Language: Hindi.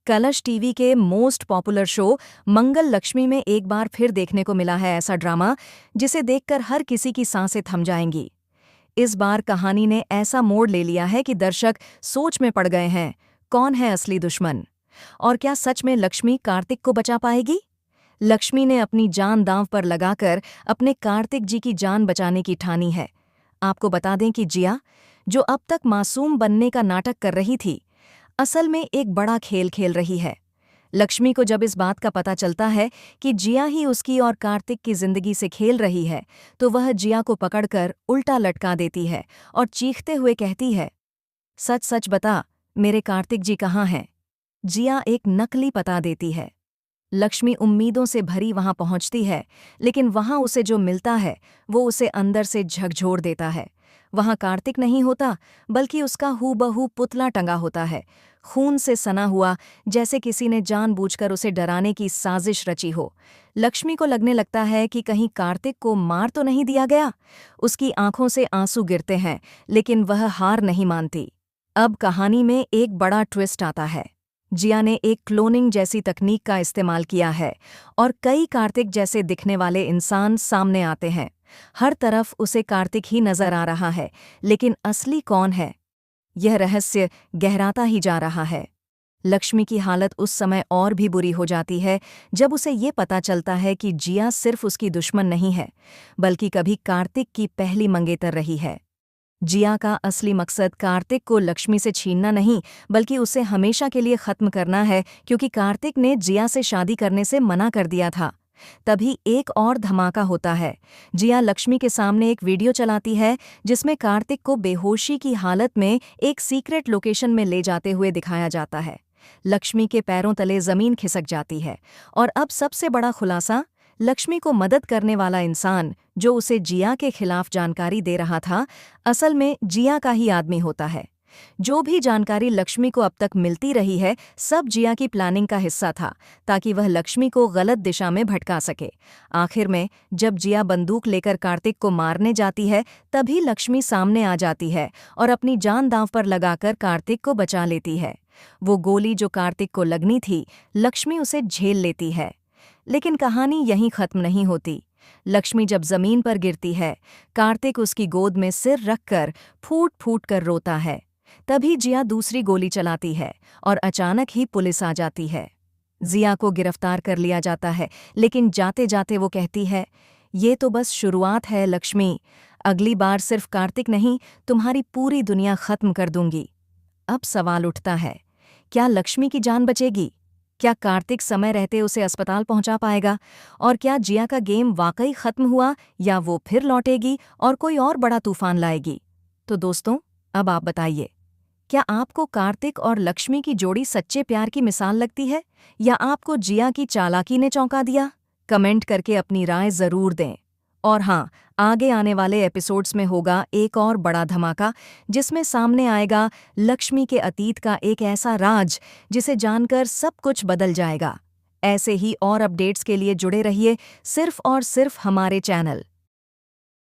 कलश टीवी के मोस्ट पॉपुलर शो मंगल लक्ष्मी में एक बार फिर देखने को मिला है ऐसा ड्रामा जिसे देखकर हर किसी की सांसें थम जाएंगी। इस बार कहानी ने ऐसा मोड़ ले लिया है कि दर्शक सोच में पड़ गए हैं, कौन है असली दुश्मन? और क्या सच में लक्ष्मी कार्तिक को बचा पाएगी? लक्ष्मी ने अपनी जान दांव पर लगाकर अपने कार्तिक जी की जान बचाने की ठानी है। आपको बता दें कि जिया, जो अब तक मासूम बनने का नाटक कर रही थी, असल में एक बड़ा खेल खेल रही है। लक्ष्मी को जब इस बात का पता चलता है कि जिया ही उसकी और कार्तिक की जिंदगी से खेल रही है, तो वह जिया को पकड़कर उल्टा लटका देती है और चीखते हुए कहती है, सच सच बता, मेरे कार्तिक जी कहाँ हैं? जिया एक नकली पता देती है। लक्ष्मी उम्मीदों से भरी वहां पहुंचती है, लेकिन वहां उसे जो मिलता है वो उसे अंदर से झकझोर देता है। वहां कार्तिक नहीं होता, बल्कि उसका हूबहू पुतला टंगा होता है, खून से सना हुआ, जैसे किसी ने जानबूझकर उसे डराने की साजिश रची हो। लक्ष्मी को लगने लगता है कि कहीं कार्तिक को मार तो नहीं दिया गया। उसकी आंखों से आंसू गिरते हैं, लेकिन वह हार नहीं मानती। अब कहानी में एक बड़ा ट्विस्ट आता है। जिया ने एक क्लोनिंग जैसी तकनीक का इस्तेमाल किया है और कई कार्तिक जैसे दिखने वाले इंसान सामने आते हैं। हर तरफ उसे कार्तिक ही नजर आ रहा है, लेकिन असली कौन है? यह रहस्य गहराता ही जा रहा है। लक्ष्मी की हालत उस समय और भी बुरी हो जाती है जब उसे ये पता चलता है कि जिया सिर्फ उसकी दुश्मन नहीं है, बल्कि कभी कार्तिक की पहली मंगेतर रही है। जिया का असली मकसद कार्तिक को लक्ष्मी से छीनना नहीं, बल्कि उसे हमेशा के लिए खत्म करना है, क्योंकि कार्तिक ने जिया से शादी करने से मना कर दिया था। तभी एक और धमाका होता है। जिया लक्ष्मी के सामने एक वीडियो चलाती है जिसमें कार्तिक को बेहोशी की हालत में एक सीक्रेट लोकेशन में ले जाते हुए दिखाया जाता है। लक्ष्मी के पैरों तले जमीन खिसक जाती है और अब सबसे बड़ा खुलासा, लक्ष्मी को मदद करने वाला इंसान जो उसे जिया के खिलाफ जानकारी दे रहा था, असल में जिया का ही आदमी होता है। जो भी जानकारी लक्ष्मी को अब तक मिलती रही है, सब जिया की प्लानिंग का हिस्सा था, ताकि वह लक्ष्मी को गलत दिशा में भटका सके। आखिर में जब जिया बंदूक लेकर कार्तिक को मारने जाती है, तभी लक्ष्मी सामने आ जाती है और अपनी जान दांव पर लगाकर कार्तिक को बचा लेती है। वो गोली जो कार्तिक को लगनी थी, लक्ष्मी उसे झेल लेती है। लेकिन कहानी यहीं खत्म नहीं होती। लक्ष्मी जब जमीन पर गिरती है, कार्तिक उसकी गोद में सिर रखकर फूट फूट कर रोता है। तभी जिया दूसरी गोली चलाती है और अचानक ही पुलिस आ जाती है। जिया को गिरफ्तार कर लिया जाता है, लेकिन जाते जाते वो कहती है, ये तो बस शुरुआत है लक्ष्मी, अगली बार सिर्फ कार्तिक नहीं, तुम्हारी पूरी दुनिया खत्म कर दूंगी। अब सवाल उठता है, क्या लक्ष्मी की जान बचेगी? क्या कार्तिक समय रहते उसे अस्पताल पहुंचा पाएगा? और क्या जिया का गेम वाकई खत्म हुआ, या वो फिर लौटेगी और कोई और बड़ा तूफान लाएगी? तो दोस्तों, अब आप बताइए, क्या आपको कार्तिक और लक्ष्मी की जोड़ी सच्चे प्यार की मिसाल लगती है, या आपको जिया की चालाकी ने चौंका दिया? कमेंट करके अपनी राय जरूर दें। और हाँ, आगे आने वाले एपिसोड्स में होगा एक और बड़ा धमाका, जिसमें सामने आएगा लक्ष्मी के अतीत का एक ऐसा राज जिसे जानकर सब कुछ बदल जाएगा। ऐसे ही और अपडेट्स के लिए जुड़े रहिए सिर्फ और सिर्फ हमारे चैनल